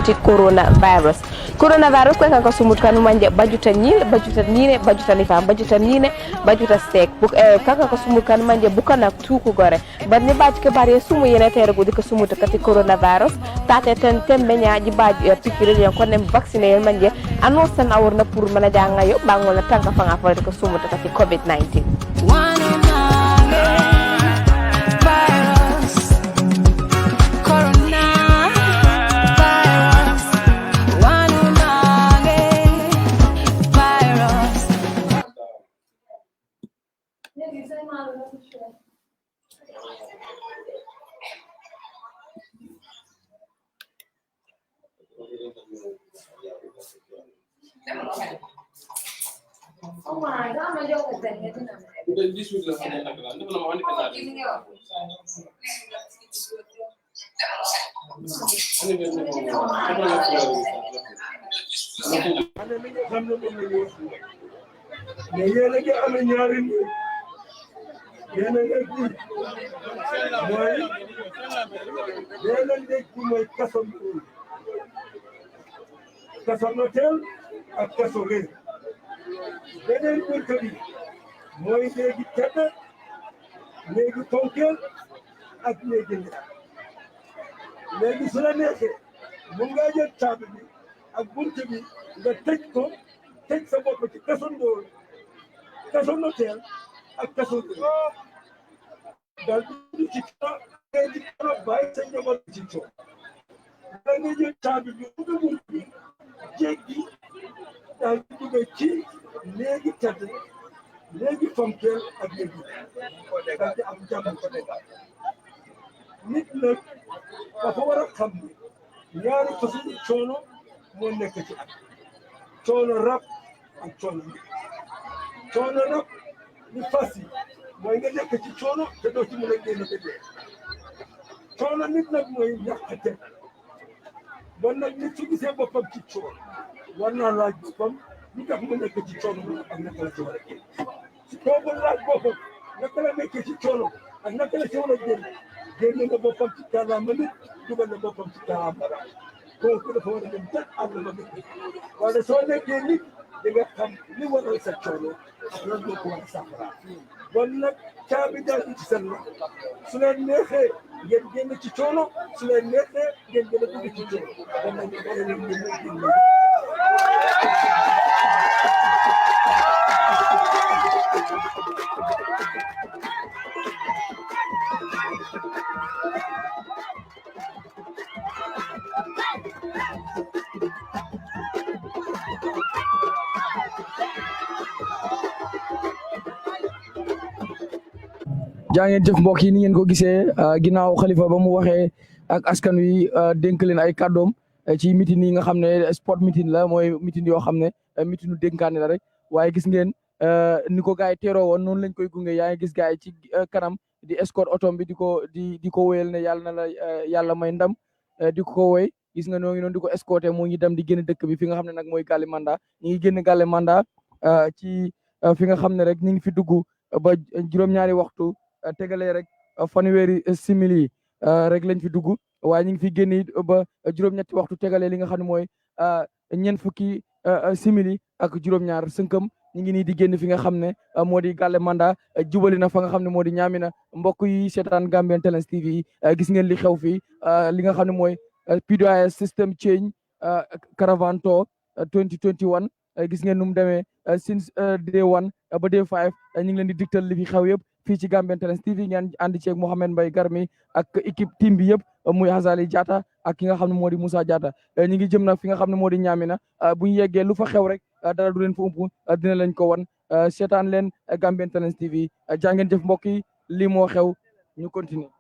Uti coronavirus kwe kanko sumut kanu manje bajuta nyine bajuta nifam bajuta stek kanka ko sumut kanu manje bukana tuku gore banni baji ke bari sumu yene tere gudi ko sumut kati coronavirus tate ten tembe nyaaji baji pikire yon konne vaccine yen manje annonce tan awurna pour mana janga yo bangol tanka fanga fa ko sumut kati covid-19 Oh my God, I'm going to this week, beneen buntu bi mooy léegi tedd léegi tonkel ak léegi ndax léegi su la neexee mun ngaa jël caabi bi ak buntu bi nga tëj ko tëj sa bopp ci kaso ndóol kaso noteel ak kaso ndóol daal di ci di kano bàyyi sa njaboot ci coow da nga jël caabi bi ubbi buntu bi jéggi daal di duggee ci léegi tedd léegi fonkeel ak léegi daal di am jàmm ko nekk nit nag dafa war a xam ne ñaari façon coono moo nekk ci at coono rab ak coono rab li fas yi mooy nga nekk ci coono te doo ci mën a génn ba dee coono nit nag mooy ñàkkate bon nag nit su gisee boppam ci coono war naa laaj boppam lu tax mu nekk ci coono bi ak naka la ci war a génn su toogul laaj boppam naka la nekkee ci coono ak naka la ci war a génn na boppam ci kàllaama nit dugal na boppam ci kàllaama nit kooku dafa war a dem teg àll ba nit waaye soo nekkee nit di nga xam li waral sa coono ak lan moo ko war a saafara bon nag caabi daal ci seen loxo su leen neexee ngeen génn ci coono su leen neexee ngeen gën a dugg ci coono bon nag ñu bàyyi leen ngeen génn jaa ngeen jëf mbokk yi ni ngeen ko gisee ginnaaw Khalifa ba mu waxee ak askan wi dénk leen ay kàddoom ci meeting yi nga xam ne sport meeting la mooy meeting yoo xam ne meetingu dénkaane la rek waaye gis ngeen ni ko gars yi teeroo woon noonu lañ koy gunge yaa ngi gis gars yi ci kanam di escort otom bi di ko wéyal ne yàlla na la yàlla may ndam di ko wéy gis nga ñoo ngi noonu di ko escorté moo ngi dem di génn dëkk bi fi nga xam ne nag mooy Gale Manda ñi ngi génn Gale Manda ci fi nga xam ne rek ñi ngi fi dugg ba juróom-ñaari waxtu tegalee rek fanweeri simili rek lañ fi dugg waaye ñu ngi fi génn ba juróom-ñetti waxtu tegalee li nga xam ne mooy ñeent fukki simili ak juróom-ñaar sënkam ñu ngi nii di génn fi nga xam ne moo di Gale Manda jubali na fa nga xam ne moo di Ñaamina mbokk yi seetaan Gambian Talents TV gis ngeen li xew fii li nga xam ne mooy PDOIS system change caravan tour 2021 gis ngeen nu mu demee since day 1 ba day 5 ñu ngi leen di digtal li fi xew yëpp fii ci Gambian Talents TV ngeen ànd ceeg Mohamed Mbaye Garmi ak équipe team bi yëpp muy Hazali Jatta ak ki nga xam ne moo di Moussa Jatta ñu ngi jëm nag fi nga xam ne moo di Ñaamina bu ñu yeggee lu fa xew rek dara du leen fa ump dina leen ko wan seetaan leen Gambian Talents TV jaa ngeen jëf mbokk yi lii moo xew ñu continuer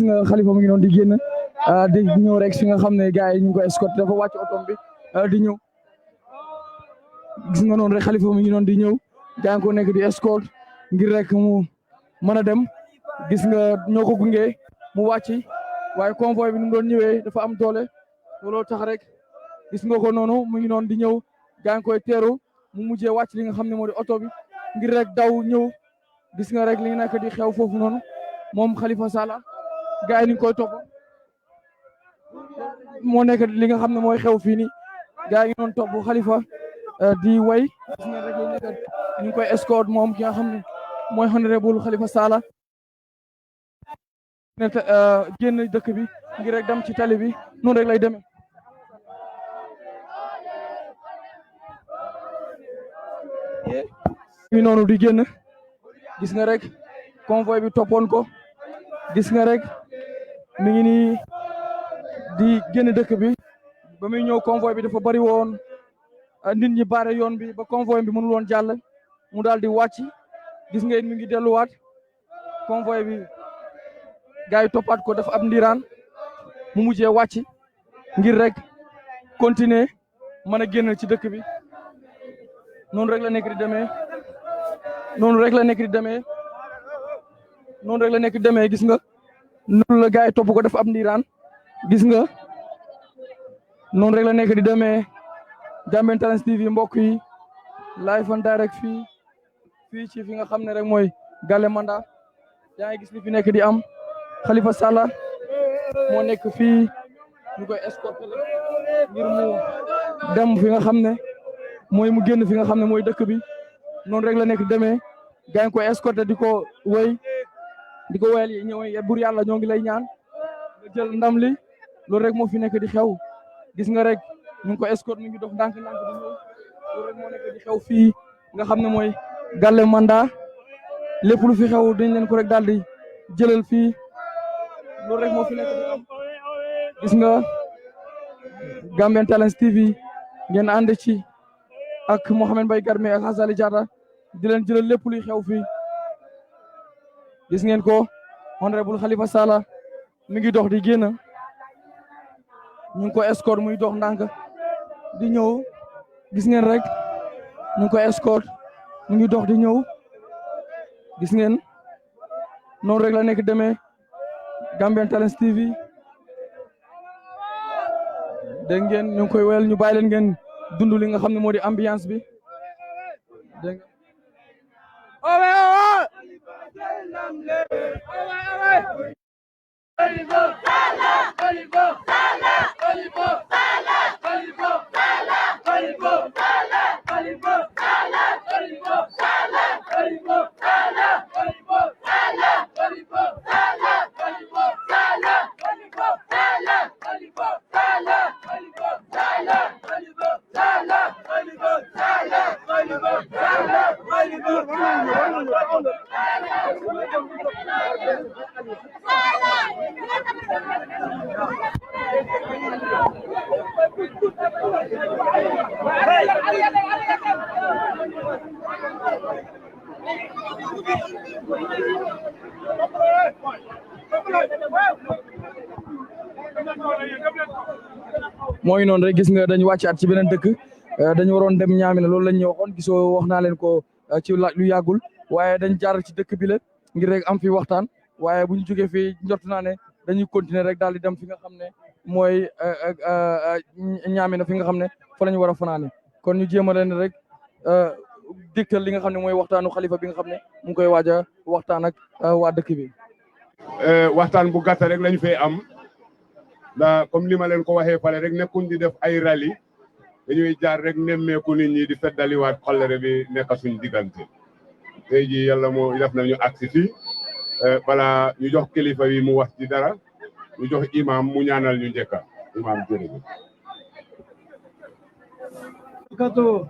nga Khalifa mu ngi noonu di génn di ñëw rek fi nga xam ne gars yi ñu ngi ko escorté dafa wàcc otom bi di ñëw gis nga noonu rek Khalifa mu ngi noonu di ñëw gaa ngi ko nekk di escorte ngir rek mu mën a dem gis nga ñoo ko gunge mu wàcc waaye convoy bi nu mu doon ñëwee dafa am doole looloo tax rek gis nga ko noonu mu ngi noonu di ñëw gaa ngi koy teeru mu mujjee wàcc li nga xam ne moo di oto bi ngir rek daw ñëw gis nga rek li nga nekk di xew foofu noonu moom Khalifa Sallah gaa yi ni koy topp moo nekk li nga xam ne mooy xew fii nii gaa yi noonu topp Khalifa di way gis nga rek li nekk ñu ngi koy escort moom ki nga xam ne mooy honorable Khalifa Sallah ne génn dëkk bi ngir rek dem ci tali bi noonu rek lay demee mi noonu di génn gis nga rek convoy bi toppoon ko gis nga rek mi ngi nii di génn dëkk bi ba muy ñëw convoy bi dafa bari woon nit ñi bare yoon bi ba convoy bi mënul woon jàll mu daal di wàcc gis nga mi ngi delluwaat convoy bi gars yi toppaat ko dafa ab ndiraan mu mujjee wàcc ngir rek continuer mën a génn ci dëkk bi noonu rek la nekk di demee noonu rek la nekk di demee noonu rek la nekk di demee gis nga noonu la gars yi topp ko dafa ab ndiraan gis nga noonu rek la nekk di demee Gambian Talents TV mbokk yi live and direct fii ci fi nga xam ne rek mooy Gale Manda yaa ngi gis li fi nekk di am Khalifa Sallah moo nekk fii ñu koy escorter ngir mu dem fi nga xam ne mooy mu génn fi nga xam ne mooy dëkk bi noonu rek la nekk demee gaa ngi koy escorter di ko wéy di ko wéyal yi ñëw bur yàlla ñoo ngi lay ñaan nga jël ndam li loolu rek moo fi nekk di xew gis nga rek ñu ngi ko escorte mi ngi dox ndànk-ndànk di ñëw loolu rek moo nekk di xew fii nga xam ne mooy Gale Manda lépp lu fi xew dañ leen ko rek daal di jëlal fii loolu rek moo fi nekk di am gis nga Gambian Talents TV ngeen ànd ci ak Mohamed Mbaye Garmi ak Hassali Diatta di leen jëlal lépp luy xew fii gis ngeen ko honorable Khalifa Sallah mi ngi dox di génn ñu ngi ko escort muy dox ndànk di ñëw gis ngeen rek ñu ngi ko escort mu ngi dox di ñëw gis ngeen noonu rek la nekk demee Gambian Talents TV dégg ngeen ñu ngi koy wel ñu bàyyi leen ngeen dund li nga xam ne moo di ambiance bi dégg mooy noonu rek gis nga dañu wàccaat ci beneen dëkk dañu waroon dem Ñaamina loolu lañ ñu waxoon gisoo wax naa leen ko ci lu yàggul waaye dañ jaar ci dëkk bi la ngir rek am fi waxtaan waaye bu ñu jógee fii njort naa ne dañuy continuer rek daal di dem fi nga xam ne mooy Ñaamina fi nga xam ne fa la ñu war a fanaane kon ñu jéem a leen rek dégtal li nga xam ne mooy waxtaanu Khalifa bi nga xam ne mu ngi koy waaj a waxtaan ak waa dëkk bi. waxtaan bu gàtt rek lañu fay am ndax comme li ma leen ko waxee fale rek nekkuñ di def ay rallye dañuy jaar rek nemmeeku nit ñi di feddaliwaat xollere bi nekk suñ diggante tey jii yàlla moo def na ñu agsi fii bala ñu jox kilifa yi mu wax ci dara ñu jox imam mu ñaanal ñu njëkka imam jërëjëf kato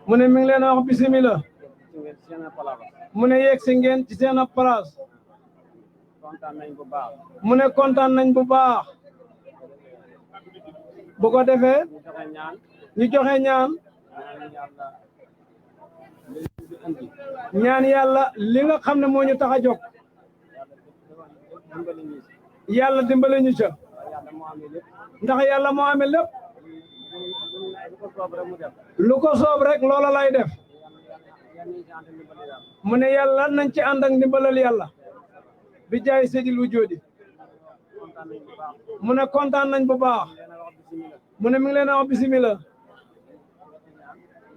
mu ne mi ngi leen a wax bismillah mu ne yegg si ngeen ci seen place mu ne kontaan nañ bu baax bu ko defee ñu joxe ñaan yàlla li nga xam ne moo ñu tax a jóg yàlla dimbale ñu ca ndax yàlla moo amee lépp lu ko soob rek loola lay def mu ne yàlla nañ ci ànd ak ndimbalal yàlla bi jaay sédil wu joodi mu ne kontaan nañ bu baax mu ne mi ngi leen a wax bismillah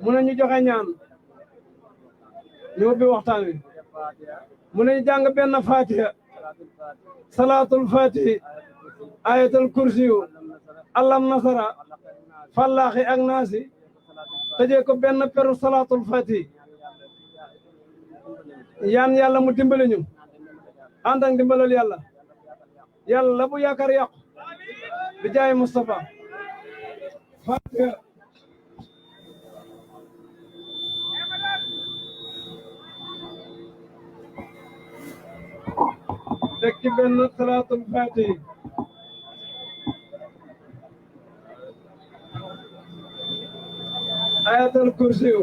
mu ne ñu joxe ñaan ñu ubbi waxtaan wi mu ne ñu jàng benn fatiha salaatul fatihi ayatul kursiyu allam nasara fallaaxi ak naasi tëjee ko benn peru salaatul fatihi yaan yàlla mu dimbali ñu ànd ak dimbalal yàlla yàlla bu yaakaar yàqu bi jaay Mustafa fatiha teg ci benn salaatul fatihi ayatul kursiyu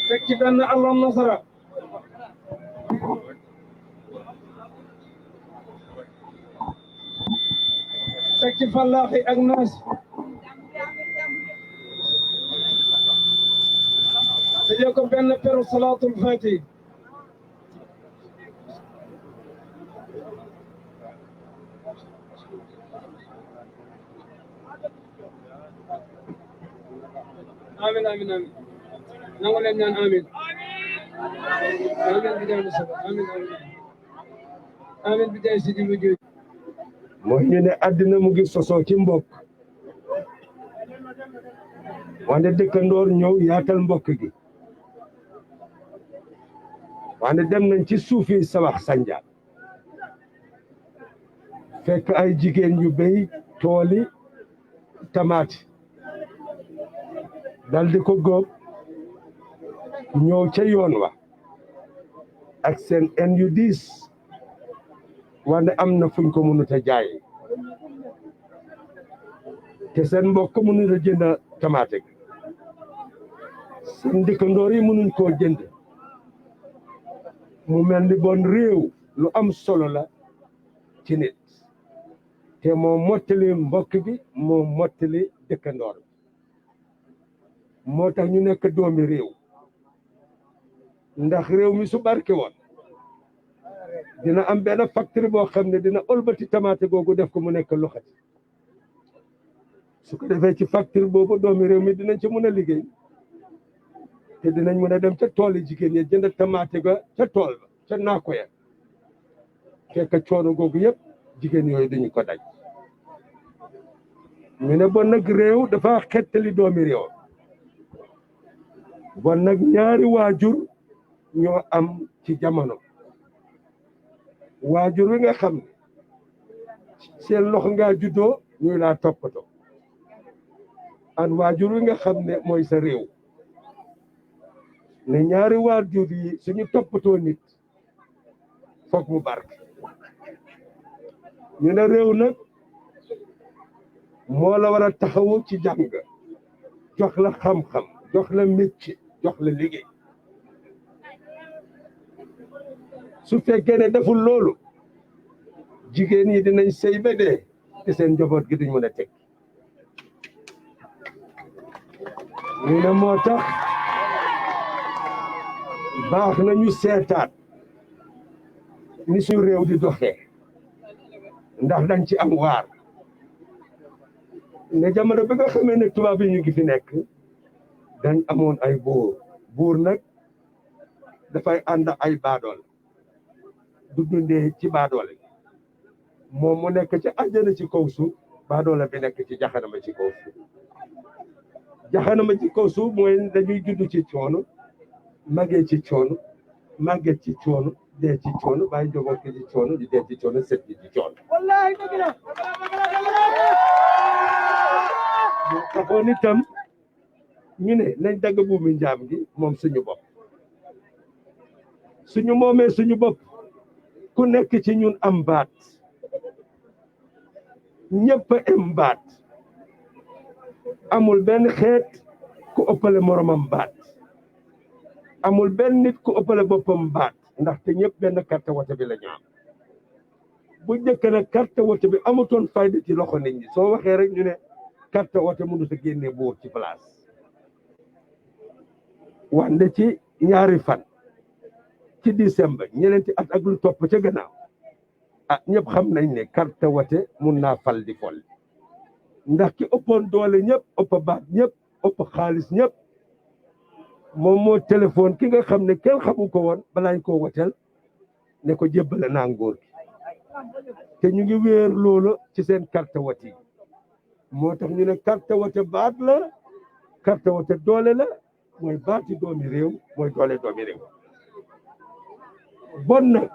teg ci benn allam nasara teg ci fallaaxi ak naas tëjee ko benn peru salaatul fatihi amin amin amin nangu leen ñaan amin amin bi jaay Mustafa amin amin amin bi jaay Sidi lu jooju mooy ñu ne àddina mu ngi sosoo ci mbokk wante dëkkandoor ñëw yaatal mbokk gi wante dem nañ ci suufi Sabax Sanjaan fekk ay jigéen yu béy tooli tamaati dal di ko góob ñëw ca yoon wa ak seen en yu diis wante am na fuñ ko mënut a jaay te seen mbokk mënut a jënd tamaate gi seen dëkkandoor yi mënuñ koo jënd mu mel ni bon réew lu am solo la ci nit te moo mottali mbokk gi moo mottali dëkkandoor bi moo tax ñu nekk doomi réew ndax réew mi su barke woon dina am benn facture boo xam ne dina ëlbati tamaate googu def ko mu nekk loxati su ko defee ci facture boobu doomi réew mi dinañ ci mën a liggéey te dinañ mën a dem ca tool yi jigéen ñi jënd tamaate ga ca tool ba ca naako ya fekk coono googu yëpp jigéen yooyu dañu ko daj ñu ne bon nag réew dafa xettali doomi réew bon nag ñaari waajur ñoo am ci jamono waajur wi nga xam ne seen loxo ngaa juddoo ñuy laa toppatoo ak waajur wi nga xam ne mooy sa réew ne ñaari waajur yi suñu toppatoo nit foog mu barke ñu ne réew nag moo la war a taxawu ci jàng jox la xam-xam jox la métier jox la liggéey su fekkee ne deful loolu jigéen ñi dinañ sëy ba dee te seen njaboot gi duñ mën a teg ñu ne moo tax baax na ñu seetaat ni suñu réew di doxee ndax dañ ci am waar ne jamono bi nga xamee ne tubaab yi ñu ngi fi nekk dañ amoon ay buur nag dafay ànd ay baadoole du dundee ci baadoole moom mu nekk ci àjjana ci kaw suuf baadoole bi nekk ci jaxanama ci kaw suuf jaxanama ci kaw suuf mooy dañuy judd ci coono màggee ci coono màgget ci coono dee ci coono bàyyi njaboot gi ci coono di dee ci coono set gi ci coono wallahi dëgg la moo taxoon itam ñu ne nañ dagg buumi njaam gi moom suñu bopp suñu moomee suñu bopp ku nekk ci ñun am baat ñëpp a am baat amul benn xeet ku ëppale moromam baat amul benn nit ku ëppale boppam baat ndaxte ñëpp benn carte wote bi la ñu am bu njëkk nag carte wote bi amutoon fayda ci loxo nit ñi soo waxee rek ñu ne carte wote mënut a génnee buur ci place wante ci ñaari fan ci décembre ñeneenti at ak lu topp ca gannaaw ah ñëpp xam nañ ne carte wote mun naa fal di fol ndax ki ëppoon doole ñëpp ëpp baat ñëpp ëpp xaalis ñëpp moom moo téléphone ki nga xam ne kenn xamu ko woon balaañ koo woteel ne ko jébbale naa nguur gi te ñu ngi wéer loolu ci seen carte wote yi moo tax ñu ne carte wote baat la carte wote doole la mooy baati doomi réew mooy doole doomi réew bon nag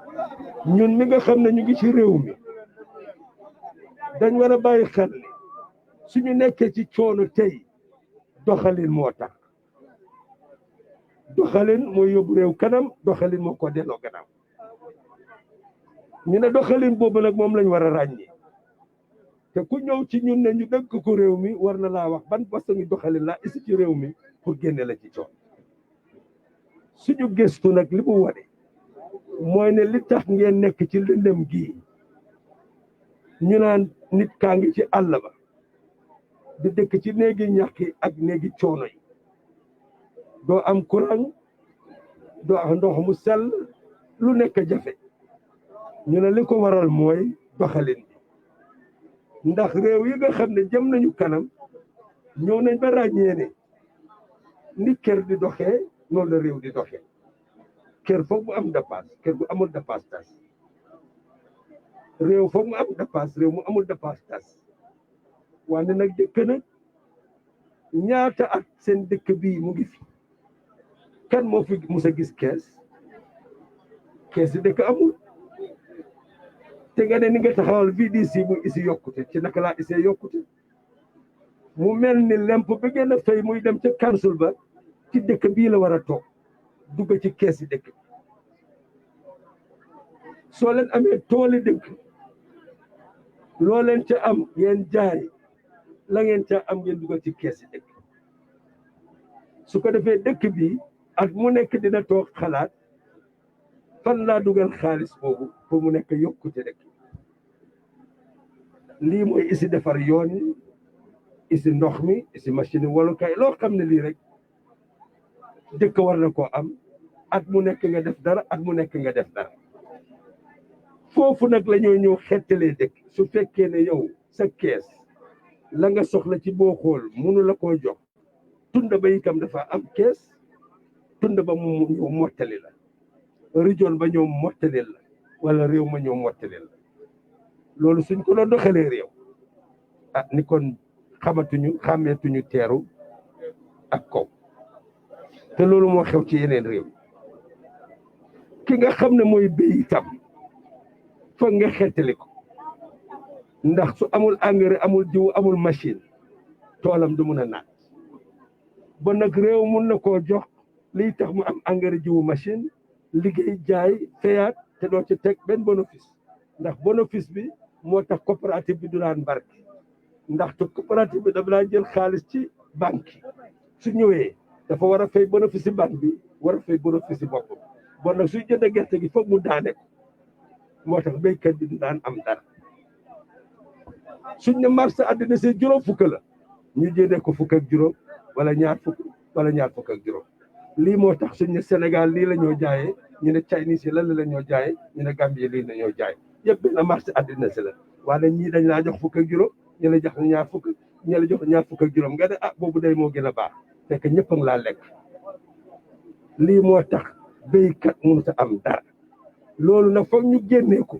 ñun mi nga xam ne ñu ngi ci réew mi dañ war a bàyyi xel ne suñu nekkee ci coono tey doxalin moo tax doxalin mooy yóbbu réew kanam doxalin moo ko delloo gannaaw ñu ne doxalin boobu nag moom lañ war a ràññee te ku ñëw ci ñun ne ñu dënk ko réew mi war na laa wax ban façon ngi doxalin laa isi ci réew mi pour génne la ci coono suñu gëstu nag li mu wane mooy ne li tax ngeen nekk ci lëndëm gii ñu naan nit kaa ngi ci àll ba di dëkk ci néegi ñax yi ak néegi coono yi doo am courant doo am ndox mu sell lu nekk jafe ñu ne li ko waral mooy doxalin bi ndax réew yi nga xam ne jëm nañu kanam ñëw nañ ba ràññee ne ni kër di doxee noonu la réew di doxee kër foog mu am dépasse kër gu amul dépasse tas réew foog mu am dépasse réew mu amul dépasse tas wante nag dëkk nag ñaata at seen dëkk bii mu ngi fi kan moo fi mus a gis kees yi dëkk amul te nga ne ni nga taxawal VDC mu isi yokkute ci naka laa isee yokkute mu mel ni lemp bi gën a fay muy dem ca council ba ci dëkk bii la war a toog dugg ci kees yi dëkk soo leen amee tooli dëkk loo leen ca am ngeen jaay la ngeen ca am ngeen dugg ci kees yi dëkk su ko defee dëkk bi at mu nekk dina toog xalaat fan laa dugal xaalis boobu pour mu nekk yokkute dëkk lii mooy isi defar yoon yi isi ndox mi isi machine walukaay loo xam ne lii rek dëkk war na koo am at mu nekk nga def dara at mu nekk nga def dara foofu nag la ñoo ñëw xettalee dëkk su fekkee ne yow sa kees la nga soxla ci boo xool mënu la koo jox tunda ba itam dafa am kees tunda ba mu ñëw mottali la région ba ñëw mottali la wala réew ma ñëw mottali la loolu suñ ko doon doxalee réew ah ni kon xàmmeetuñu teeru ak kaw te loolu moo xew ci yeneen réew ki nga xam ne mooy béy itam foog nga xettali ko ndax su amul engrais amul jiwu amul machine toolam du mun a naat ba nag réew mun na koo jox liy tax mu am engrais jiwu machine liggéey jaay feyaat te doo ci teg benn bénéfice ndax bénéfice bi moo tax coopérative bi du daan barke ndax te coopérative bi dafa daan jël xaalis ci banque su ñëwee dafa war a fay bénéfice banque bi war a fay bénéfice bopp bon nag suy jënd gerte gi foog mu daane ko moo tax béykat bi du daan am dara suñ ne marché àddina si juróom fukk la ñu jëndee ko fukk ak juróom wala ñaar fukk ak juróom lii moo tax suñ ne Sénégal lii la ñoo jaayee ñu ne Chinese yi lan la ñoo jaayee ñu ne Gambie lii la ñoo jaay yëpp benn marché àddina si la waaye ñii dañ laa jox fukk ak juróom ñu la jox ñaar fukk ñu la jox ñaar fukk ak juróom nga ne ah boobu day moo gën a baax fekk ñëpp a ngi laa lekk lii moo tax béykat mënut a am dara loolu nag foog ñu génnee ko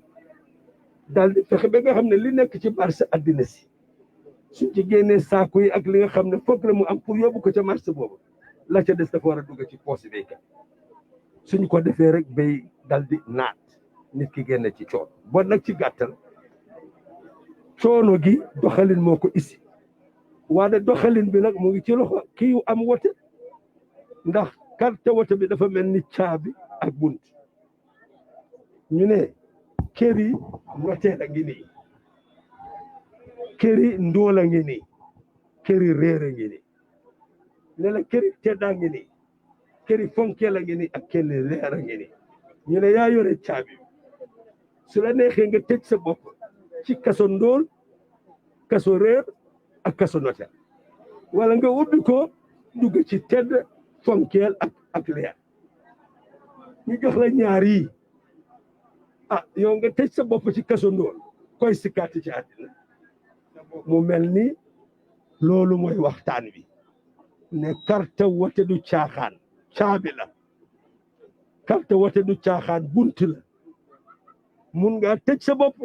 daal di fexe ba nga xam ne li nekk ci marché àddina si suñ ci génnee saako yi ak li nga xam ne foog la mu am pour yóbbu ko ca marché boobu la ca des dafa war a dugg ci poche béykat suñ ko defee rek béy dal di naat nit ki génn ci coono bon nag ci gàttal coono gi doxalin moo ko isi waaye doxalin bi nag mu ngi ci loxo kii am wote ndax carte wote bi dafa mel ni caabi ak bunt ñu ne kër yi noteel a ngi nii kër yi ndóol a ngi nii kër yi réer a ngi nii ne la kër yi teddaa ngi nii kër yi fonkeel a ngi nii ak kër yi leer a ngi nii ñu ne yaa yore caabi su la neexee nga tëj sa bopp ci kaso ndóol kaso réer ak kaso noteel wala nga ubbi ko dugg ci tedd fonkeel ak leer ñu jox la ñaar yi yow nga tëj sa bopp ci kaso ndóol koy sikkaati ci àddina mu mel ni loolu mooy waxtaan wi ne carte wote du caaxaan caabi la carte wote du caaxaan bunt la mun ngaa tëj sa bopp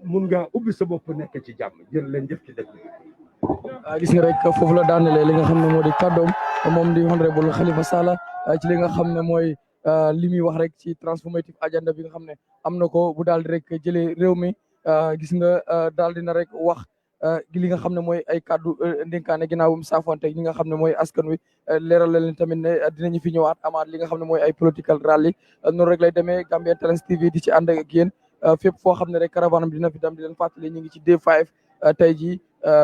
mun ngaa ubbi sa bopp nekk ci jàmm jërë leen jëf ci dëkk bi gis nga rek foofu la daanelee li nga xam ne moo di kàddoom moom di honorable Halifa Sallah ci li nga xam ne mooy li muy wax rek ci transformative agenda bi nga xam ne am na ko bu daal di rek jëlee réew mi gis nga daal dina rek wax li nga xam ne mooy ay kàddu ndénkaane ginnaaw bu mu saafoonte ñi nga xam ne mooy askan wi leeral leen tamit ne dinañu fi ñëwaat amaat li nga xam ne mooy ay political rally noonu rek lay demee Gambian Talents TV di ci ànd ak yéen fépp foo xam ne rek caravane bi dina fi dem di leen fàttali ñu ngi ci D5 tey jii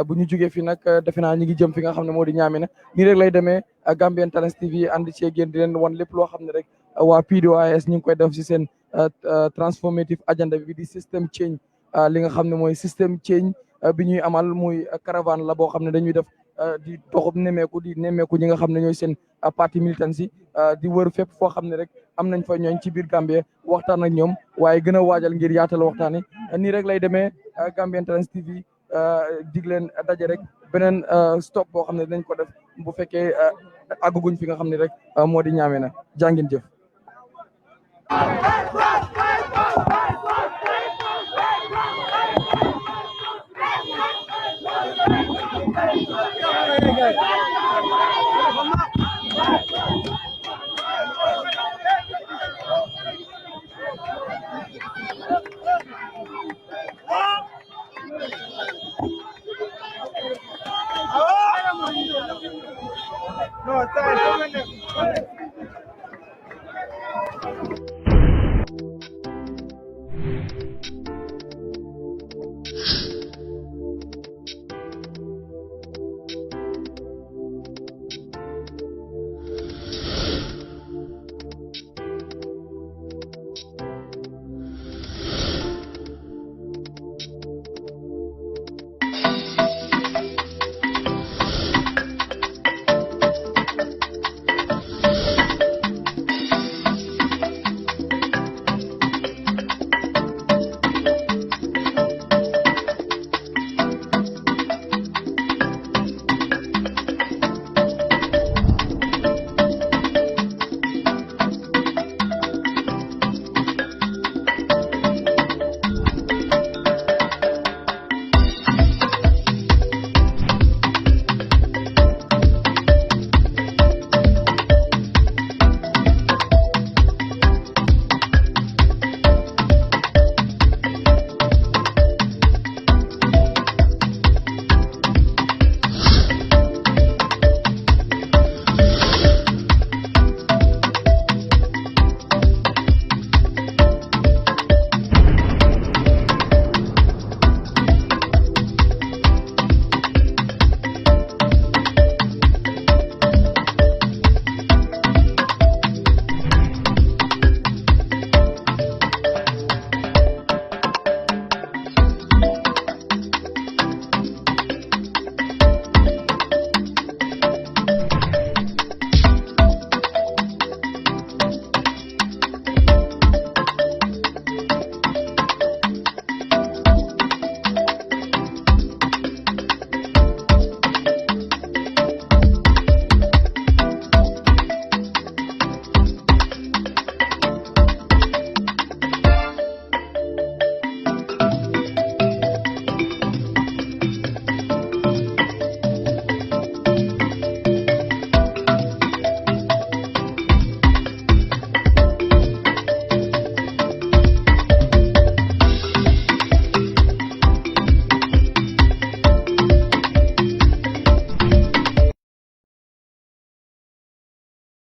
bu ñu jógee fii nag defe naa ñu ngi jëm fi nga xam ne moo di Ñaamina nii rek lay demee Gambian Talents TV ànd ci yéen di leen wan lépp loo xam ne rek waa PDOIS ñu ngi koy def si seen transformative agenda bi di system change li nga xam ne mooy system change bi ñuy amal muy caravane la boo xam ne dañuy def di doxub nemmeeku ñi nga xam ne ñooy seen parti militant si di wër fépp foo xam ne rek am nañ fa ñooñ ci biir Gambie waxtaan ak ñoom waaye gën a waajal ngir yaatal waxtaan yi nii rek lay demee Gambian Talents TV dig leen daje rek beneen stop boo xam ne dañ ko def bu fekkee àgguñ fi nga xam ne rek moo di Ñaamena jàngin jëf No, está bien.